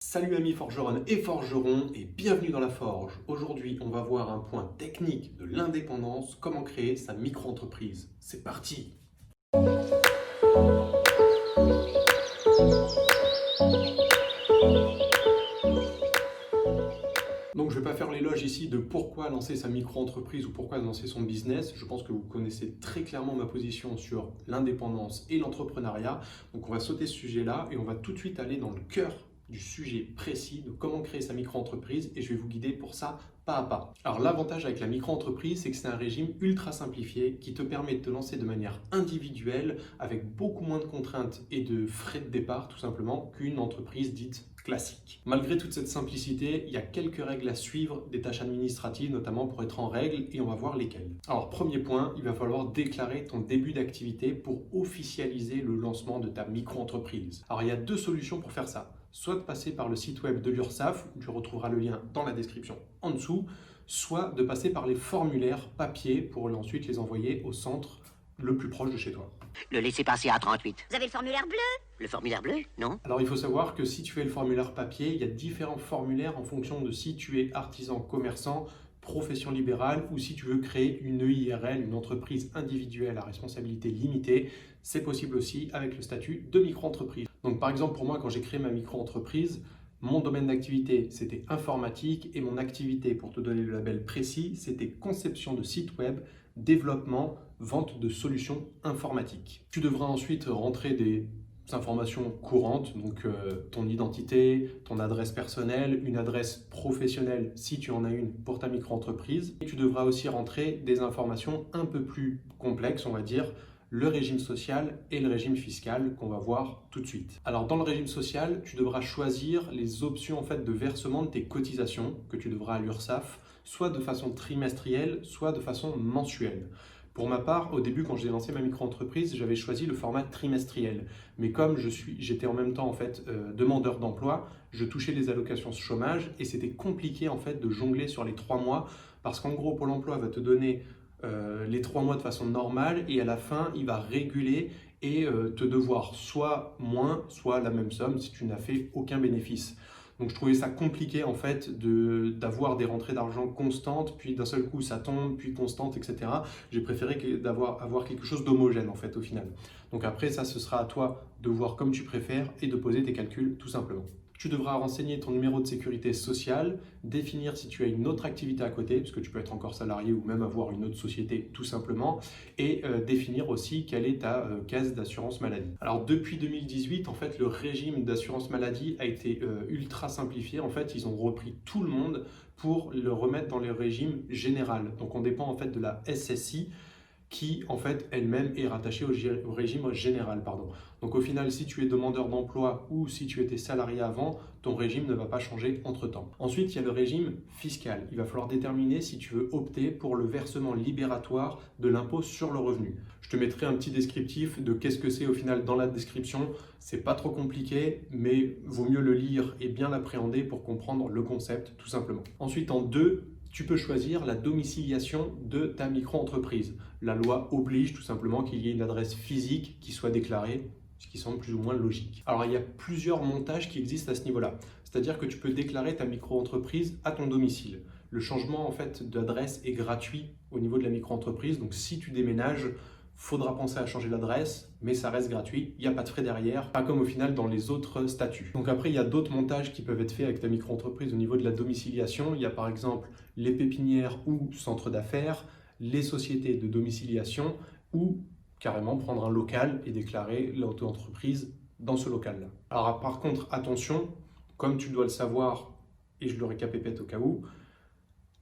Salut amis forgerons et forgerons et bienvenue dans la forge. Aujourd'hui, on va voir un point technique de l'indépendance, comment créer sa micro-entreprise. C'est parti! Donc je ne vais pas faire l'éloge ici de pourquoi lancer sa micro-entreprise ou pourquoi lancer son business. Je pense que vous connaissez très clairement ma position sur l'indépendance et l'entrepreneuriat. Donc on va sauter ce sujet-là et on va tout de suite aller dans le cœur du sujet précis de comment créer sa micro-entreprise et je vais vous guider pour ça pas à pas. Alors l'avantage avec la micro-entreprise, c'est que c'est un régime ultra simplifié qui te permet de te lancer de manière individuelle avec beaucoup moins de contraintes et de frais de départ tout simplement qu'une entreprise dite classique. Malgré toute cette simplicité, il y a quelques règles à suivre, des tâches administratives notamment pour être en règle et on va voir lesquelles. Alors premier point, il va falloir déclarer ton début d'activité pour officialiser le lancement de ta micro-entreprise. Alors il y a deux solutions pour faire ça. Soit de passer par le site web de l'URSSAF, où tu retrouveras le lien dans la description en dessous, soit de passer par les formulaires papier pour ensuite les envoyer au centre le plus proche de chez toi. Le laissez-passer à 38. Vous avez le formulaire bleu? Le formulaire bleu, non? Alors il faut savoir que si tu fais le formulaire papier, il y a différents formulaires en fonction de si tu es artisan, commerçant, profession libérale ou si tu veux créer une EIRL, une entreprise individuelle à responsabilité limitée. C'est possible aussi avec le statut de micro-entreprise. Donc par exemple pour moi quand j'ai créé ma micro-entreprise, mon domaine d'activité c'était informatique et mon activité, pour te donner le label précis, c'était conception de site web, développement, vente de solutions informatiques. Tu devras ensuite rentrer des informations courantes, donc ton identité, ton adresse personnelle, une adresse professionnelle si tu en as une pour ta micro-entreprise. Et tu devras aussi rentrer des informations un peu plus complexes, on va dire, le régime social et le régime fiscal qu'on va voir tout de suite. Alors dans le régime social, tu devras choisir les options en fait de versement de tes cotisations que tu devras à l'URSSAF, soit de façon trimestrielle, soit de façon mensuelle. Pour ma part, au début, quand j'ai lancé ma micro-entreprise, j'avais choisi le format trimestriel. Mais comme j'étais en même temps en fait demandeur d'emploi, je touchais les allocations chômage et c'était compliqué en fait de jongler sur les 3 mois parce qu'en gros, Pôle emploi va te donner les 3 mois de façon normale et à la fin, il va réguler et te devoir soit moins, soit la même somme si tu n'as fait aucun bénéfice. Donc je trouvais ça compliqué en fait d'avoir des rentrées d'argent constantes, puis d'un seul coup ça tombe, puis constante, etc. J'ai préféré avoir quelque chose d'homogène en fait au final. Donc après ça, ce sera à toi de voir comme tu préfères et de poser tes calculs tout simplement. Tu devras renseigner ton numéro de sécurité sociale, définir si tu as une autre activité à côté, puisque tu peux être encore salarié ou même avoir une autre société tout simplement, et définir aussi quelle est ta caisse d'assurance maladie. Alors depuis 2018, en fait, le régime d'assurance maladie a été ultra simplifié. En fait, ils ont repris tout le monde pour le remettre dans le régime général. Donc on dépend en fait de la SSI, qui en fait elle-même est rattachée au régime général. Donc au final, si tu es demandeur d'emploi ou si tu étais salarié avant, ton régime ne va pas changer entre-temps. Ensuite, il y a le régime fiscal. Il va falloir déterminer si tu veux opter pour le versement libératoire de l'impôt sur le revenu. Je te mettrai un petit descriptif de qu'est-ce que c'est au final dans la description. C'est pas trop compliqué, mais vaut mieux le lire et bien l'appréhender pour comprendre le concept tout simplement. Ensuite, en 2, tu peux choisir la domiciliation de ta micro-entreprise. La loi oblige tout simplement qu'il y ait une adresse physique qui soit déclarée, ce qui semble plus ou moins logique. Alors il y a plusieurs montages qui existent à ce niveau-là. C'est-à-dire que tu peux déclarer ta micro-entreprise à ton domicile. Le changement en fait d'adresse est gratuit au niveau de la micro-entreprise. Donc si tu déménages, faudra penser à changer l'adresse, mais ça reste gratuit, il n'y a pas de frais derrière, pas comme au final dans les autres statuts. Donc après, il y a d'autres montages qui peuvent être faits avec ta micro-entreprise au niveau de la domiciliation. Il y a par exemple les pépinières ou centres d'affaires, les sociétés de domiciliation ou carrément prendre un local et déclarer l'auto-entreprise dans ce local-là. Alors par contre, attention, comme tu dois le savoir, et je le récapépète au cas où,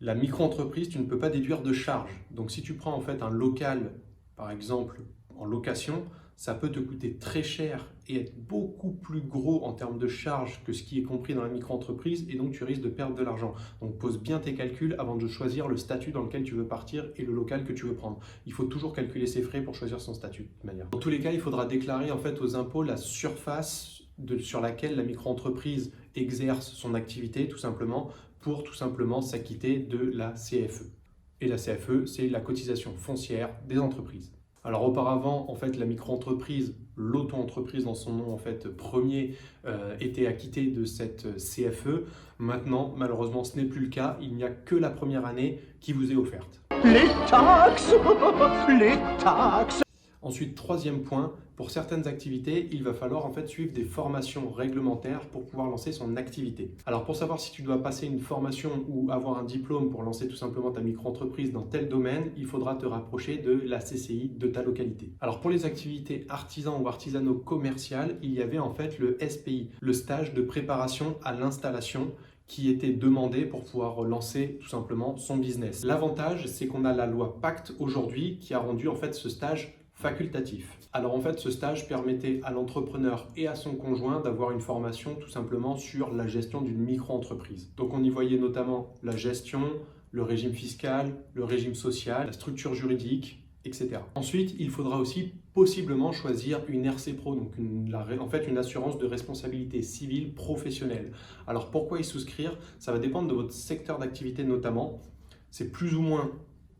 la micro-entreprise, tu ne peux pas déduire de charges. Donc si tu prends en fait un local, par exemple en location, ça peut te coûter très cher et être beaucoup plus gros en termes de charges que ce qui est compris dans la micro-entreprise et donc tu risques de perdre de l'argent. Donc pose bien tes calculs avant de choisir le statut dans lequel tu veux partir et le local que tu veux prendre. Il faut toujours calculer ses frais pour choisir son statut de toute manière. Dans tous les cas, il faudra déclarer en fait aux impôts la surface sur laquelle la micro-entreprise exerce son activité tout simplement pour tout simplement s'acquitter de la CFE. Et la CFE, c'est la cotisation foncière des entreprises. Alors auparavant, en fait, la micro-entreprise l'auto-entreprise dans son nom en fait premier était acquitté de cette CFE. Maintenant, malheureusement, ce n'est plus le cas. Il n'y a que la première année qui vous est offerte. Les taxes. Les taxes. Ensuite, troisième point, pour certaines activités, il va falloir en fait suivre des formations réglementaires pour pouvoir lancer son activité. Alors pour savoir si tu dois passer une formation ou avoir un diplôme pour lancer tout simplement ta micro-entreprise dans tel domaine, il faudra te rapprocher de la CCI de ta localité. Alors pour les activités artisans ou artisanaux-commerciales, il y avait en fait le SPI, le stage de préparation à l'installation, qui était demandé pour pouvoir lancer tout simplement son business. L'avantage, c'est qu'on a la loi Pacte aujourd'hui qui a rendu en fait ce stage facultatif. Alors en fait, ce stage permettait à l'entrepreneur et à son conjoint d'avoir une formation tout simplement sur la gestion d'une micro-entreprise. Donc on y voyait notamment la gestion, le régime fiscal, le régime social, la structure juridique, etc. Ensuite, il faudra aussi possiblement choisir une RC Pro, donc en fait une assurance de responsabilité civile professionnelle. Alors pourquoi y souscrire? Ça va dépendre de votre secteur d'activité notamment. C'est plus ou moins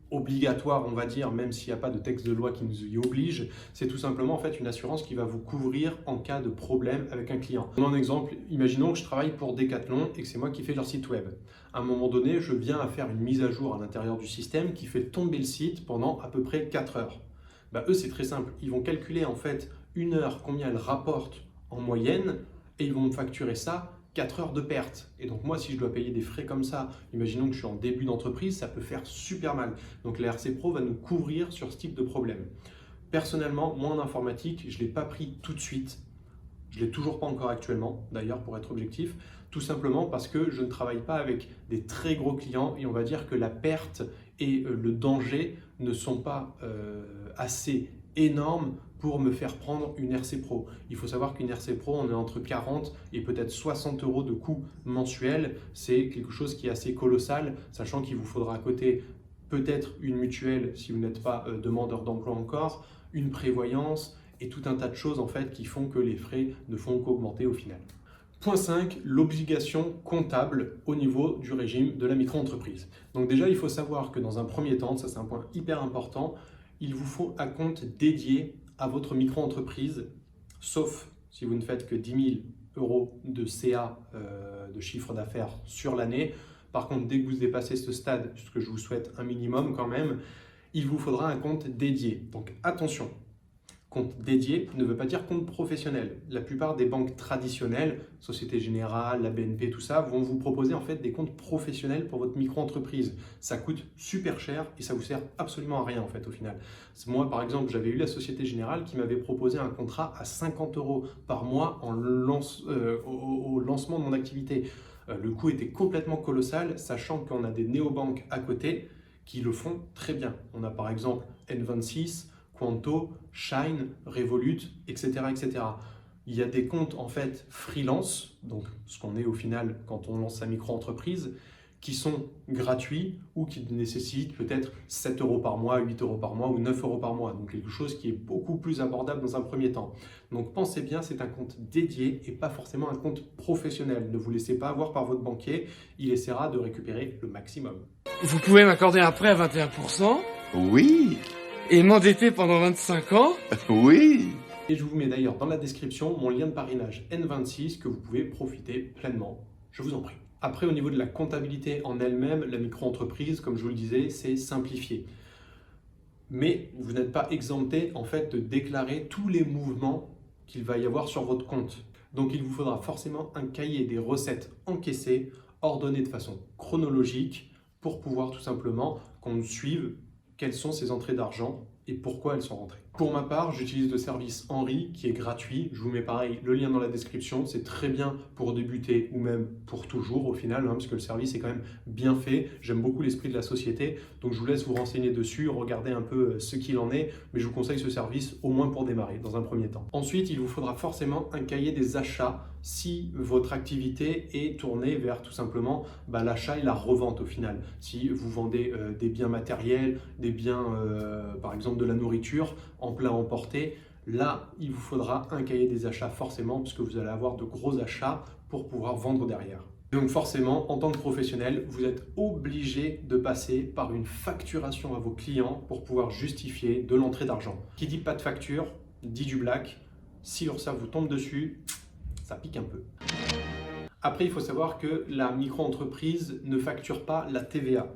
obligatoire, on va dire, même s'il n'y a pas de texte de loi qui nous y oblige. C'est tout simplement en fait une assurance qui va vous couvrir en cas de problème avec un client. Prenons un exemple, imaginons que je travaille pour Decathlon et que c'est moi qui fais leur site web. À un moment donné, je viens à faire une mise à jour à l'intérieur du système qui fait tomber le site pendant à peu près 4 heures. Eux, c'est très simple. Ils vont calculer en fait une heure, combien elle rapporte en moyenne, et ils vont me facturer ça 4 heures de perte. Et donc moi, si je dois payer des frais comme ça, imaginons que je suis en début d'entreprise, ça peut faire super mal. Donc la RC Pro va nous couvrir sur ce type de problème. Personnellement, moi en informatique, je ne l'ai pas pris tout de suite. Je ne l'ai toujours pas encore actuellement, d'ailleurs, pour être objectif. Tout simplement parce que je ne travaille pas avec des très gros clients et on va dire que la perte et le danger ne sont pas assez énormes pour me faire prendre une RC Pro. Il faut savoir qu'une RC Pro, on est entre 40 et peut-être 60 € de coût mensuel. C'est quelque chose qui est assez colossal, sachant qu'il vous faudra à côté peut-être une mutuelle si vous n'êtes pas demandeur d'emploi encore, une prévoyance et tout un tas de choses en fait qui font que les frais ne font qu'augmenter au final. Point 5, l'obligation comptable au niveau du régime de la micro-entreprise. Donc déjà, il faut savoir que dans un premier temps, ça c'est un point hyper important, il vous faut un compte dédié à votre micro-entreprise, sauf si vous ne faites que 10 000 € de CA de chiffre d'affaires sur l'année. Par contre, dès que vous dépassez ce stade, ce que je vous souhaite un minimum quand même, il vous faudra un compte dédié. Donc attention, compte dédié ne veut pas dire compte professionnel. La plupart des banques traditionnelles, Société Générale, la BNP, tout ça, vont vous proposer en fait des comptes professionnels pour votre micro-entreprise. Ça coûte super cher et ça vous sert absolument à rien en fait au final. Moi par exemple, j'avais eu la Société Générale qui m'avait proposé un contrat à 50 € par mois au lancement de mon activité. Le coût était complètement colossal, sachant qu'on a des néobanques à côté qui le font très bien. On a par exemple N26, Quanto, Shine, Revolut, etc., etc. Il y a des comptes en fait freelance, donc ce qu'on est au final quand on lance sa micro-entreprise, qui sont gratuits ou qui nécessitent peut-être 7 € par mois, 8 € par mois ou 9 € par mois. Donc quelque chose qui est beaucoup plus abordable dans un premier temps. Donc pensez bien, c'est un compte dédié et pas forcément un compte professionnel. Ne vous laissez pas avoir par votre banquier, il essaiera de récupérer le maximum. Vous pouvez m'accorder un prêt à 21%? Oui, Et m'endetter pendant 25 ans? oui. Et je vous mets d'ailleurs dans la description mon lien de parrainage N26 que vous pouvez profiter pleinement. Je vous en prie. Après, au niveau de la comptabilité en elle-même, la micro-entreprise, comme je vous le disais, c'est simplifié. Mais vous n'êtes pas exempté en fait de déclarer tous les mouvements qu'il va y avoir sur votre compte. Donc il vous faudra forcément un cahier des recettes encaissées, ordonné de façon chronologique, pour pouvoir tout simplement qu'on suive quelles sont ces entrées d'argent et pourquoi elles sont rentrées. Pour ma part, j'utilise le service Henri qui est gratuit. Je vous mets pareil le lien dans la description. C'est très bien pour débuter ou même pour toujours au final, parce que le service est quand même bien fait. J'aime beaucoup l'esprit de la société. Donc je vous laisse vous renseigner dessus, regarder un peu ce qu'il en est. Mais je vous conseille ce service au moins pour démarrer dans un premier temps. Ensuite, il vous faudra forcément un cahier des achats si votre activité est tournée vers tout simplement l'achat et la revente au final. Si vous vendez des biens matériels, des biens par exemple de la nourriture en plat emporté, là il vous faudra un cahier des achats forcément puisque vous allez avoir de gros achats pour pouvoir vendre derrière. Donc forcément, en tant que professionnel, vous êtes obligé de passer par une facturation à vos clients pour pouvoir justifier de l'entrée d'argent. Qui dit pas de facture, dit du black. si l'URSSAF vous tombe dessus, ça pique un peu. Après, il faut savoir que la micro-entreprise ne facture pas la TVA.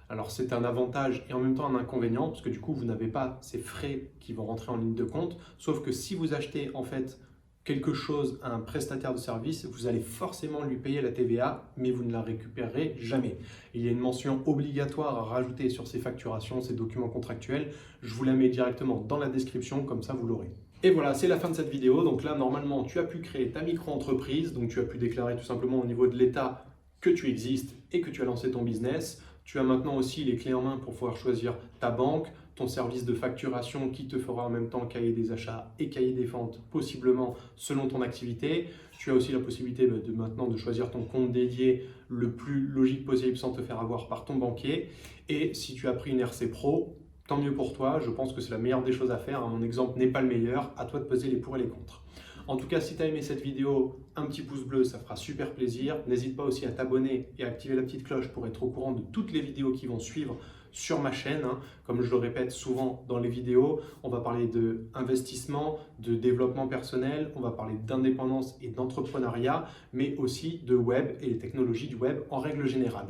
Alors c'est un avantage et en même temps un inconvénient, parce que du coup vous n'avez pas ces frais qui vont rentrer en ligne de compte, sauf que si vous achetez en fait quelque chose à un prestataire de service, vous allez forcément lui payer la TVA, mais vous ne la récupérerez jamais. Il y a une mention obligatoire à rajouter sur ces facturations, ces documents contractuels. Je vous la mets directement dans la description, comme ça vous l'aurez. Et voilà, c'est la fin de cette vidéo. Donc là, normalement, tu as pu créer ta micro-entreprise, donc tu as pu déclarer tout simplement au niveau de l'État que tu existes et que tu as lancé ton business. Tu as maintenant aussi les clés en main pour pouvoir choisir ta banque, ton service de facturation qui te fera en même temps cahier des achats et cahier des ventes, possiblement selon ton activité. Tu as aussi la possibilité maintenant de choisir ton compte dédié le plus logique possible sans te faire avoir par ton banquier. Et si tu as pris une RC Pro, tant mieux pour toi, je pense que c'est la meilleure des choses à faire. Mon exemple n'est pas le meilleur, à toi de peser les pour et les contre. En tout cas, si tu as aimé cette vidéo, un petit pouce bleu, ça fera super plaisir. N'hésite pas aussi à t'abonner et à activer la petite cloche pour être au courant de toutes les vidéos qui vont suivre sur ma chaîne. Comme je le répète souvent dans les vidéos, on va parler d'investissement, de développement personnel, on va parler d'indépendance et d'entrepreneuriat, mais aussi de web et les technologies du web en règle générale.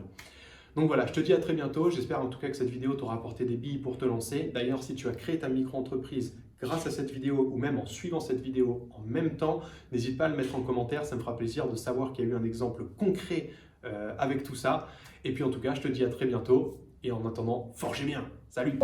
Donc voilà, je te dis à très bientôt. J'espère en tout cas que cette vidéo t'aura apporté des billes pour te lancer. D'ailleurs, si tu as créé ta micro-entreprise grâce à cette vidéo ou même en suivant cette vidéo en même temps, n'hésite pas à le mettre en commentaire. Ça me fera plaisir de savoir qu'il y a eu un exemple concret avec tout ça. Et puis en tout cas, je te dis à très bientôt. Et en attendant, forgez bien. Salut!